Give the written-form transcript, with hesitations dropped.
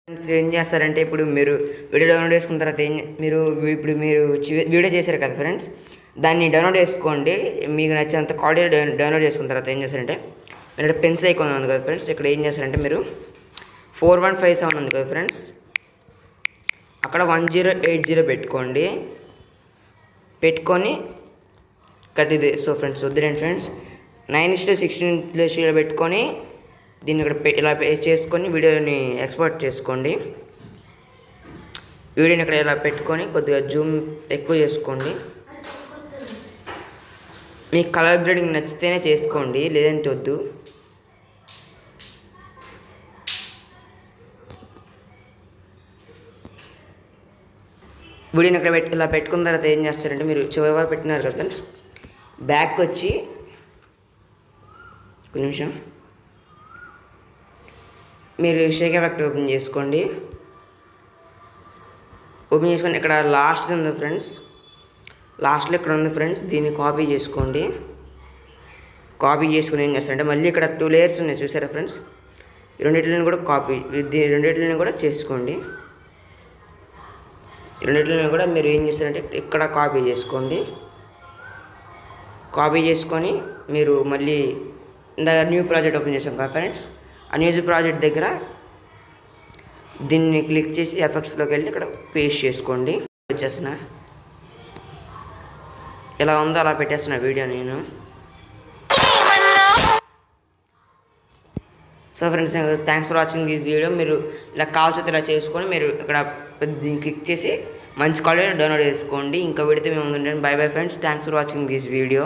Friends ఏం చేస్తారంటే ఇప్పుడు మీరు వీడియో డౌన్లోడ్ చేసుకున్న తర్వాత మీరు వీడియో చేశారు కదా ఫ్రెండ్స్, దాన్ని డౌన్లోడ్ చేసుకోండి. మీకు నచ్చినంత క్వాలిటీ డౌన్లోడ్ చేసుకున్న తర్వాత ఏం చేస్తారంటే మీరు పెన్సిల్ ఐకాన్ ఉంది కదా ఫ్రెండ్స్, ఇక్కడ ఏం చేస్తారంటే మీరు 4157 ఉంది కదా ఫ్రెండ్స్, అక్కడ 1080 పెట్టుకొని కట్టిదే. సో ఫ్రెండ్స్ వద్దులేండి ఫ్రెండ్స్, 9:16 పెట్టుకొని దీన్ని ఇక్కడ ఇలా చేసుకొని వీడియోని ఎక్స్పోర్ట్ చేసుకోండి. వీడియోని ఇక్కడ ఇలా పెట్టుకొని కొద్దిగా జూమ్ ఎక్కువ చేసుకోండి. మీకు కలర్ గ్రేడింగ్ నచ్చితేనే చేసుకోండి, లేదంటే వద్దు. వీడియోని ఇక్కడ ఇలా పెట్టుకున్న తర్వాత ఏం చేస్తారంటే మీరు చివరి వరకు పెట్టినారు కదా, బ్యాక్ వచ్చి ఒక నిమిషం మీరు షేక్ ఎఫెక్ట్ ఓపెన్ చేసుకొని ఇక్కడ లాస్ట్ ఉంది ఫ్రెండ్స్, లాస్ట్లో ఇక్కడ ఉంది ఫ్రెండ్స్, దీన్ని కాపీ చేసుకోండి. కాపీ చేసుకుని ఏం చేస్తారంటే మళ్ళీ ఇక్కడ 2 లేయర్స్ ఉన్నాయి చూసారా ఫ్రెండ్స్, ఈ రెండింటిని కూడా రెండింటిని కూడా చేసుకోండి. రెండింటిని కూడా మీరు ఏం చేస్తారంటే ఇక్కడ కాపీ చేసుకోండి. కాపీ చేసుకొని మీరు మళ్ళీ ఇందాక న్యూ ప్రాజెక్ట్ ఓపెన్ చేసాం కదా ఫ్రెండ్స్, ఆ న్యూస్ ప్రాజెక్ట్ దగ్గర దీన్ని క్లిక్ చేసి ఎఫెక్ట్స్లోకి వెళ్ళి ఇక్కడ పేస్ట్ చేసుకోండి. వచ్చేసిన ఎలా ఉందో అలా పెట్టేస్తున్నా వీడియో నేను. So friends thanks for watching this video. మీరు ఇలా కావాల్సి ఇలా చేసుకొని మీరు ఇక్కడ దీన్ని క్లిక్ చేసి మంచి క్వాలిటీ డౌన్లోడ్ చేసుకోండి. ఇంకా వీడితే మేము ఉందండి. By bye friends, thanks for watching this video.